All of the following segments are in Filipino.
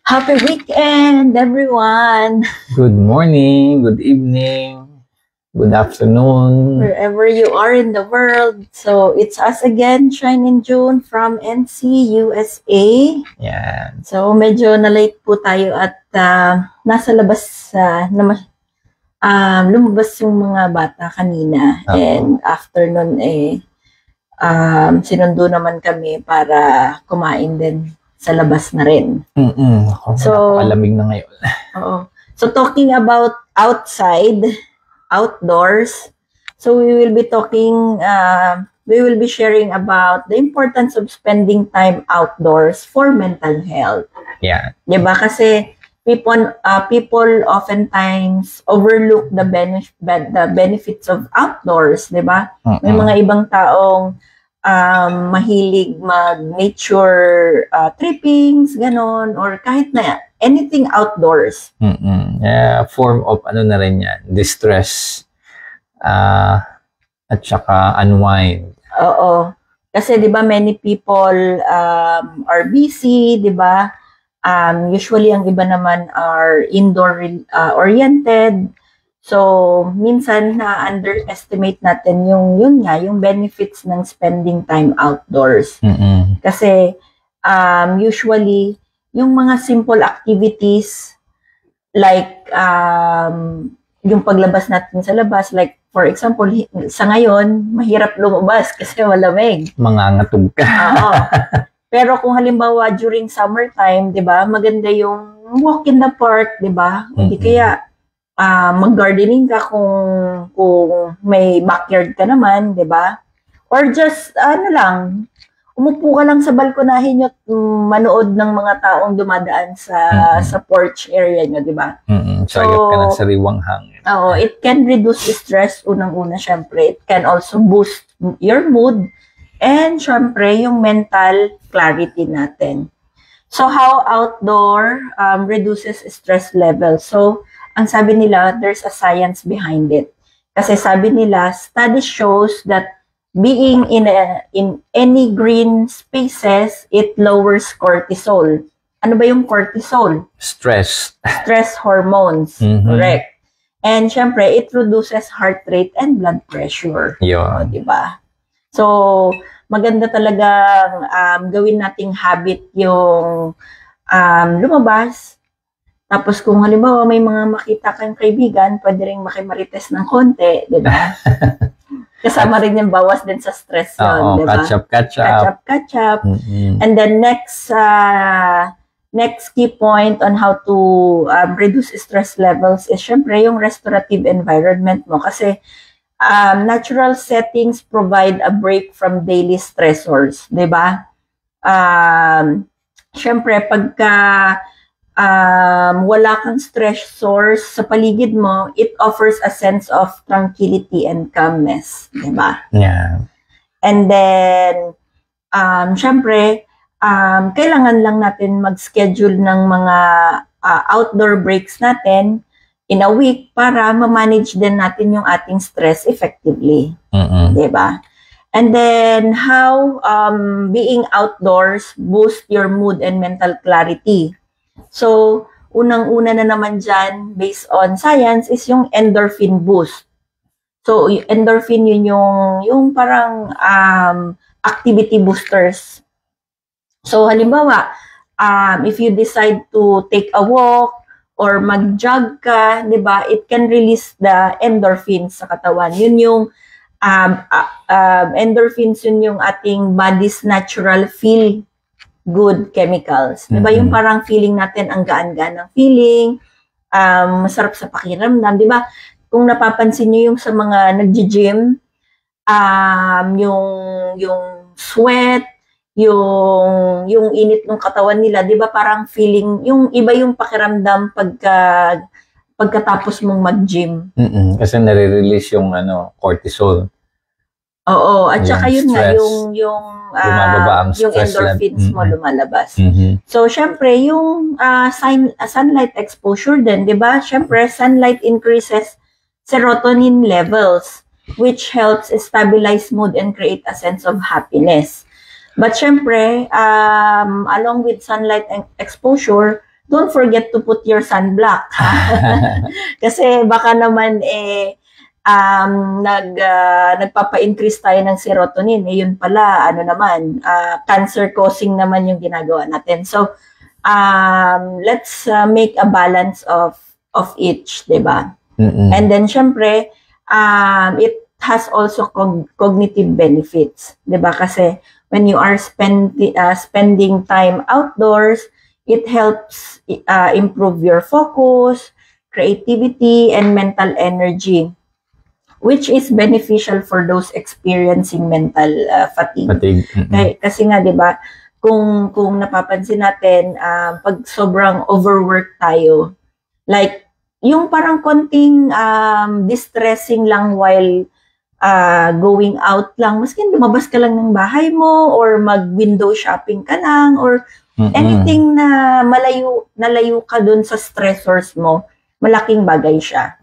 Happy weekend, everyone! Good morning, good evening, good afternoon. Wherever you are in the world. So, it's us again, Shine in June from NC, USA. Yan. So, medyo na-late po tayo at nasa labas lumabas yung mga bata kanina. And afternoon sinundo naman kami para kumain din sa labas na rin. So, napakalamig na ngayon. Oo. So, talking about outdoors, so we will be sharing about the importance of spending time outdoors for mental health. Yeah. Diba? Kasi people oftentimes overlook the benefits of outdoors, diba? May mga ibang taong mahilig mag-nature trippings, ganon, or kahit na anything outdoors. Yeah, form of na rin yan, distress at saka unwind. Oo. Kasi 'di ba many people are busy, 'di ba? Usually ang iba naman are indoor oriented. So, minsan na-underestimate natin yung benefits ng spending time outdoors. Kasi, usually, yung mga simple activities, like, yung paglabas natin sa labas, like, for example, sa ngayon, mahirap lumabas kasi malamig. Mangangatog ka. Oo. Pero kung halimbawa, during summertime, di ba, maganda yung walk in the park, di ba? Hindi kaya, mag-gardening ka kung may backyard ka naman, 'di ba? Or just umupo ka lang sa balkonahin at manood ng mga taong dumadaan sa porch area niyo, 'di ba? Sayap ka ng sariwang hangin. Oo, it can reduce stress unang-una syempre. It can also boost your mood and syempre yung mental clarity natin. So how outdoor reduces stress levels? So ang sabi nila, there's a science behind it. Kasi sabi nila, study shows that being in any green spaces, it lowers cortisol. Ano ba yung cortisol? Stress Hormones. Correct. And syempre, it reduces heart rate and blood pressure. Yun. Diba? So, maganda talagang gawin nating habit yung lumabas. Tapos kung halimbawa may mga makita kang kaibigan, pwede rin makimarites ng konti, di ba? Kasama rin yung bawas din sa stress yun, di ba? Catch up. And then next key point on how to reduce stress levels is syempre yung restorative environment mo. Kasi natural settings provide a break from daily stressors, di ba? Syempre, pagka wala kang stress source sa paligid mo, it offers a sense of tranquility and calmness, di ba? Yeah. And then, syempre, kailangan lang natin mag-schedule ng mga outdoor breaks natin in a week para ma-manage din natin yung ating stress effectively, di ba? And then, how being outdoors boost your mood and mental clarity. So, unang-una na naman dyan, based on science, is yung endorphin boost. So, endorphin yun yung parang activity boosters. So, halimbawa, if you decide to take a walk or mag-jog ka, di ba, it can release the endorphins sa katawan. Yun yung endorphins, yun yung ating body's natural feel good chemicals. Diba? Yung parang feeling natin, ang gaan-gaan ng feeling, masarap sa pakiramdam. Diba? Kung napapansin nyo yung sa mga nag-gym, yung sweat, yung init ng katawan nila, diba? Parang feeling, yung iba yung pakiramdam pagkatapos mong mag-gym. Kasi nare-release yung cortisol. Oo, at saka yun nga, bumababa ang yung stress endorphins mo lumalabas. So, syempre, yung sunlight exposure din, di ba? Syempre, sunlight increases serotonin levels, which helps stabilize mood and create a sense of happiness. But syempre, along with sunlight exposure, don't forget to put your sunblock. Kasi baka naman nagpapa-increase tayo ng serotonin. Yun pala, cancer causing naman yung ginagawa natin. So, let's make a balance of each, diba? And then, syempre, it has also cognitive benefits, diba? Kasi when you are spending time outdoors, it helps improve your focus, creativity, and mental energy, which is beneficial for those experiencing mental fatigue. Kasi nga, di ba, kung napapansin natin, pag sobrang overwork tayo, like, yung parang konting distressing lang while going out lang, maski lumabas ka lang ng bahay mo, or mag-window shopping ka lang, or anything na nalayo ka dun sa stressors mo, malaking bagay siya.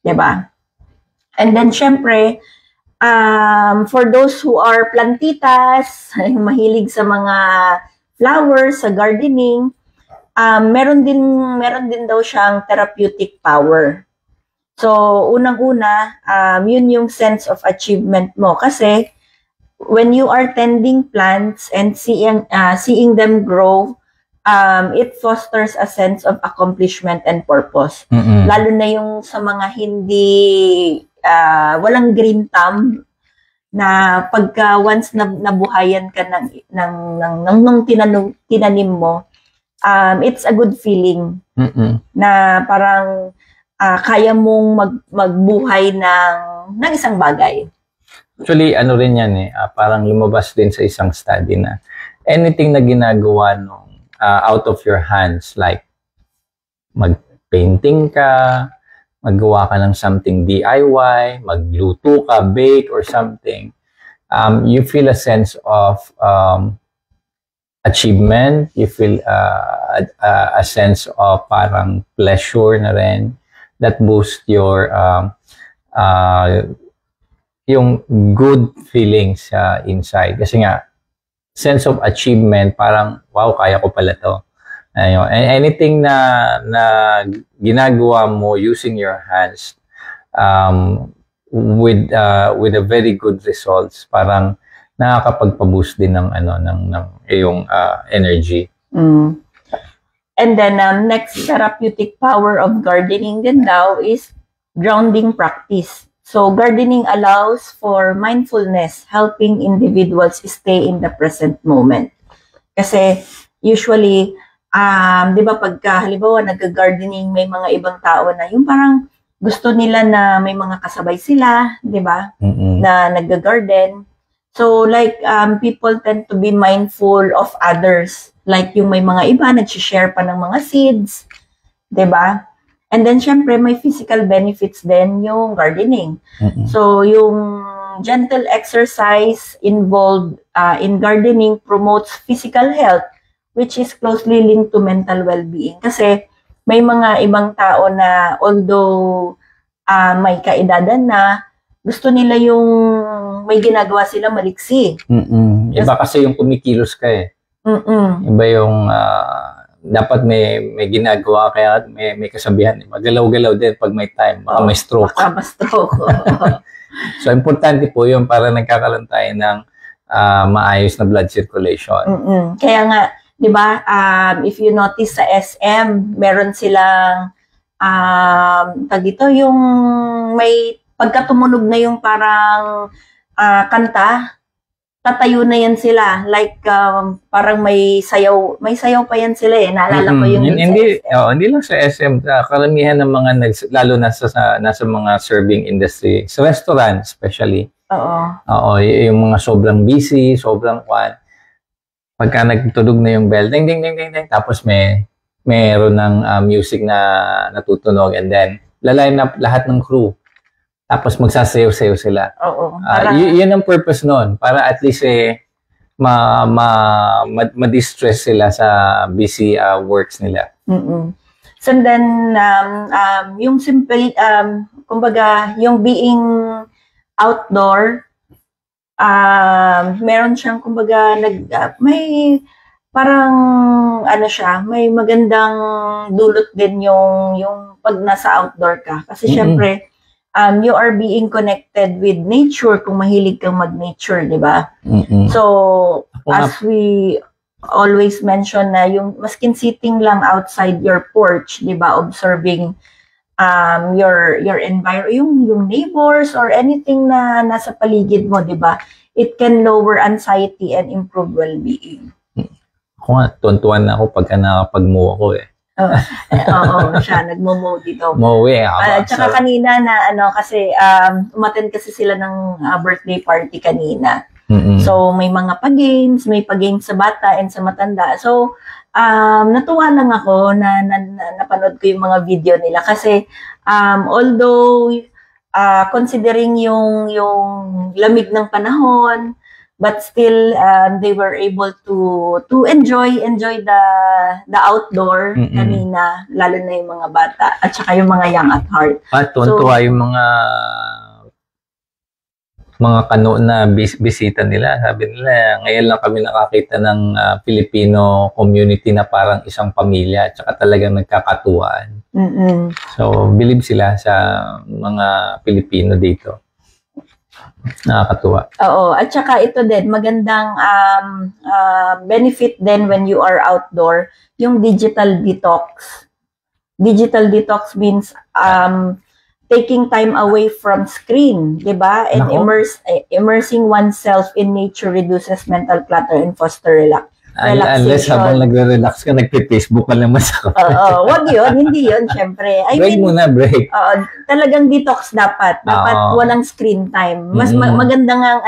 Diba? And then, syempre, for those who are plantitas, mahilig sa mga flowers, sa gardening, meron din daw siyang therapeutic power. So, unang-una, yun yung sense of achievement mo. Kasi, when you are tending plants and seeing them grow, it fosters a sense of accomplishment and purpose. Lalo na yung sa mga walang green thumb, na pagka once nabuhayan ka ng tinanim mo, it's a good feeling na parang kaya mong magbuhay ng isang bagay. Actually, ano rin yan parang lumabas din sa isang study na anything na ginagawa out of your hands, like mag-painting ka, maggawa ka ng something DIY, magluto ka, bake or something, you feel a sense of achievement, you feel a sense of parang pleasure na rin that boosts your yung good feelings inside. Kasi nga, sense of achievement, parang, wow, kaya ko pala to. Anything na ginagawa mo using your hands with a very good results, parang nakakapagpa-boost din ng iyong energy. And then, next therapeutic power of gardening din daw is grounding practice. So, gardening allows for mindfulness, helping individuals stay in the present moment. Kasi, usually, di ba pagka, halimbawa, nag-gardening, may mga ibang tao na yung parang gusto nila na may mga kasabay sila, di ba? Na nag-garden. So, like, people tend to be mindful of others. Like, yung may mga iba, nag-share pa ng mga seeds, di ba? And then, syempre, may physical benefits din yung gardening. So, yung gentle exercise involved in gardening promotes physical health, which is closely linked to mental well-being. Kasi, may mga ibang tao na, although may kaedadan na, gusto nila yung may ginagawa sila maliksi. Iba kasi yung kumikilos ka Iba yung dapat may ginagawa, kaya may kasabihan. Magalaw-galaw din pag may time, baka may stroke. Baka ma-stroke. So, importante po yun para nagkakaroon tayo ng maayos na blood circulation. Kaya nga, di ba, if you notice sa SM, meron silang, yung may pagkatumunog na yung parang kanta, tatayo na yan sila. Like, parang may sayaw pa yan sila Naalala ko yung hindi lang sa SM. Karamihan ng mga, lalo na nasa mga serving industry, sa restaurant especially. Oo, yung mga sobrang busy, sobrang pagka nagtunog na yung bell, ding, ding, ding, ding, ding, tapos meron ng music na natutunog, and then, line up lahat ng crew. Tapos magsasayaw-sayaw sila. Yun ang purpose nun. Para at least ma-distress sila sa busy works nila. So then, yung simple, kumbaga, yung being outdoor, meron siyang, kumbaga, may parang ano siya, may magandang dulot din yung pag nasa outdoor ka. Kasi syempre, you are being connected with nature kung mahilig kang mag-nature, di ba? So, as we always mention na yung maskin sitting lang outside your porch, di ba, observing your environment, yung neighbors or anything na nasa paligid mo, di ba? It can lower anxiety and improve well-being. Ako nga, tuwan-tuwan na ako pagka nakapag-mow ako eh. Oo, siya, nagmo-mow dito. Mowe, At saka kanina na, kasi, umattend kasi sila ng birthday party kanina. So, may mga pa-games, may pa-games sa bata and sa matanda. So, natuwa lang ako na napanood ko yung mga video nila kasi, although, considering yung lamig ng panahon, but still they were able to enjoy the outdoor kanina, lalo na yung mga bata at saka yung mga young at heart. Tuwan-tuwa yung mga kano na bisita nila. Sabi nila, ngayon lang kami nakakita ng Filipino community na parang isang pamilya at saka talagang nagkakatuwaan. So, believe sila sa mga Pilipino dito. Nakakatuwa. Oo, at saka ito din, magandang benefit din when you are outdoor, yung digital detox. Digital detox means taking time away from screen, di ba? And immersing oneself in nature reduces mental clutter and foster relaxation. Unless habang nagre-relax ka, nagpe-Facebook ka naman sa Oo, wag yun, hindi yun, syempre. Break muna, break. Talagang detox dapat. Dapat walang screen time. Mas maganda nga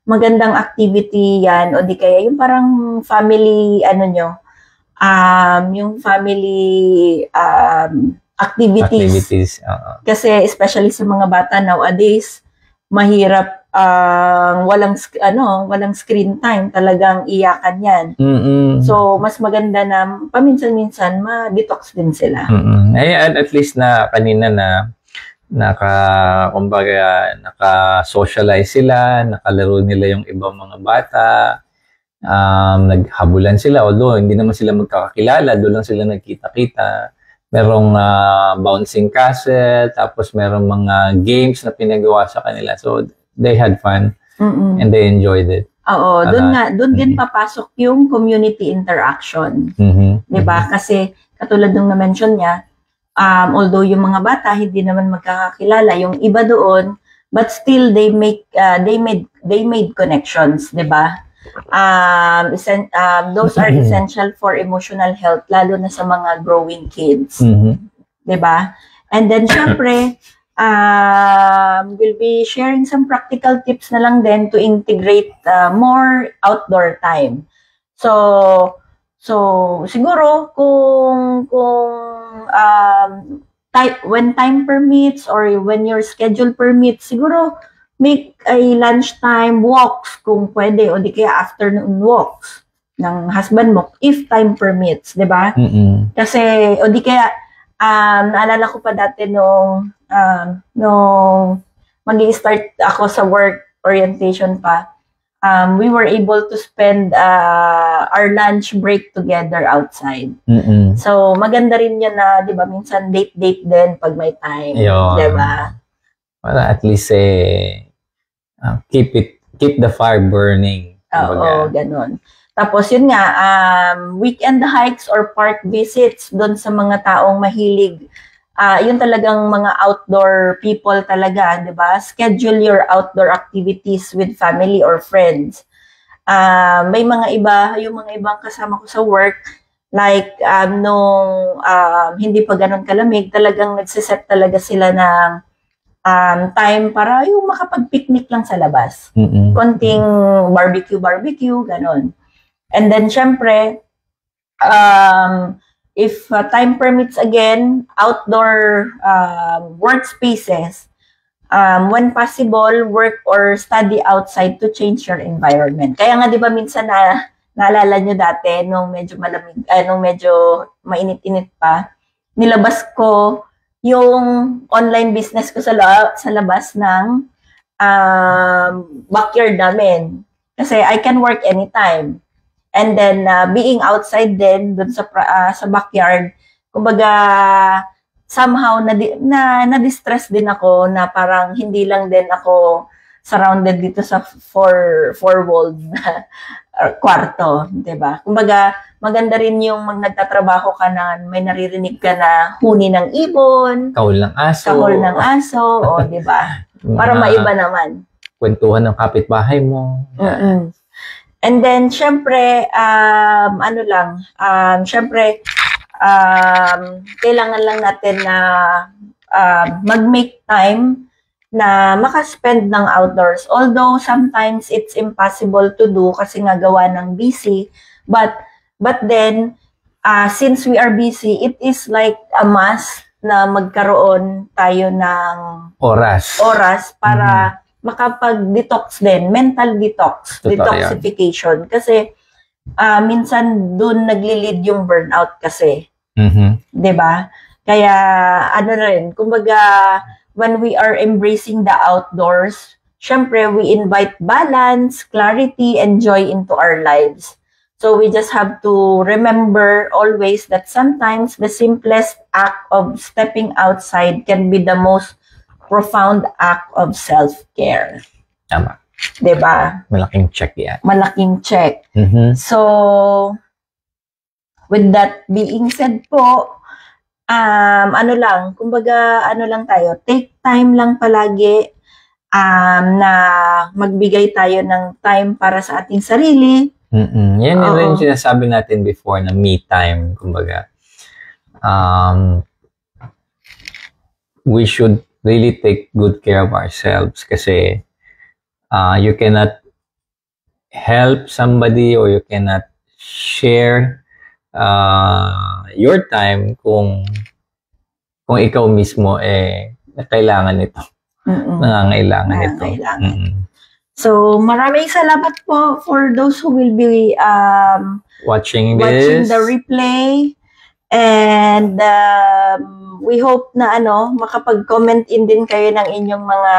magandang activity yan, o di kaya yung parang family, yung family activities. Kasi especially sa mga bata nowadays, mahirap walang screen time, talagang iyakan yan. So mas maganda na paminsan-minsan ma-detox din sila. At least na kanina na naka-socialize sila, nakalaro nila yung ibang mga bata, naghabulan sila, although hindi naman sila magkakakilala, doon lang sila nagkita-kita. Merong bouncing castle, tapos merong mga games na pinagawa sa kanila. So, they had fun and they enjoyed it. Oo, doon din papasok yung community interaction. 'Di ba? Kasi katulad ng na-mention niya, although yung mga bata hindi naman magkakakilala, yung iba doon, but still they made connections, 'di ba? Those are essential for emotional health, lalo na sa mga growing kids. 'Di ba? And then syempre, we'll be sharing some practical tips na lang din to integrate more outdoor time. So siguro kung when time permits or when your schedule permits, siguro make a lunchtime walks kung pwede, o di kaya afternoon walks ng husband mo if time permits, 'di ba? Kasi o di kaya naalala ko pa dati nung mag-i-start ako sa work orientation pa, we were able to spend our lunch break together outside. So maganda rin yan na, 'di ba, minsan date din pag may time, 'di ba? Para at least keep the fire burning. Oo, ganun. Tapos yun nga, weekend hikes or park visits doon sa mga taong mahilig. Yun talagang mga outdoor people talaga, 'di ba? Schedule your outdoor activities with family or friends. May mga yung mga ibang kasama ko sa work, like nung hindi pa ganun kalamig, talagang nagsiset talaga sila ng time para yung makapag-picnic lang sa labas. Konting barbecue, ganun. And then, syempre, if time permits again, outdoor workspaces, when possible, work or study outside to change your environment. Kaya nga, di ba, minsan naalala nyo dati, nung medyo malamig, nung medyo mainit-init pa, nilabas ko yung online business ko sa labas ng backyard namin. Kasi I can work anytime. And then being outside din dun sa backyard, kumbaga somehow na-distress din ako na parang hindi lang din ako surrounded dito sa four-walled kwarto, 'di ba? Kumbaga maganda rin yung nagtatrabaho ka na may naririnig ka na huni ng ibon, kahol ng aso, o 'di ba? Para maiba naman. Kwentuhan ng kapitbahay mo. And then, syempre, kailangan lang natin na mag-make time na makaspend ng outdoors. Although, sometimes it's impossible to do kasi nga gawa ng busy. But then, since we are busy, it is like a must na magkaroon tayo ng oras para makapag-detox din, mental detox, detoxification. Kasi minsan dun nagli-lead yung burnout kasi. 'Di ba? Kaya rin, kumbaga when we are embracing the outdoors, syempre we invite balance, clarity, and joy into our lives. So we just have to remember always that sometimes the simplest act of stepping outside can be the most profound act of self-care. Tama. Diba? Malaking check yan. Malaking check. So, with that being said po, kumbaga, tayo, take time lang palagi na magbigay tayo ng time para sa ating sarili. Yan yung sinasabi natin before na me time, kumbaga. We should really take good care of ourselves kasi you cannot help somebody or you cannot share your time kung ikaw mismo kailangan ito. Nangangailangan ito. So, maraming salamat po for those who will be watching the replay. And we hope na makapag-comment in din kayo ng inyong mga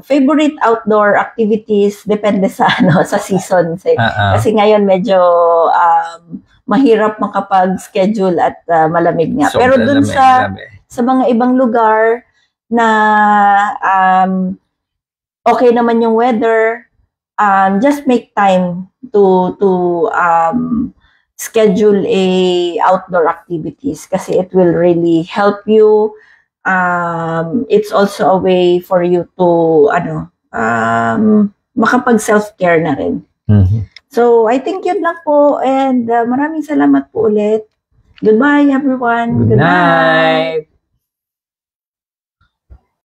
favorite outdoor activities depende sa sa season. Kasi ngayon medyo mahirap makapag-schedule at malamig nga. Pero dun sa mga ibang lugar na okay naman yung weather, just make time to schedule outdoor activities kasi it will really help you. It's also a way for you to makapag self-care na rin. So I think yun lang po and maraming salamat po ulit. Goodbye everyone. Good night.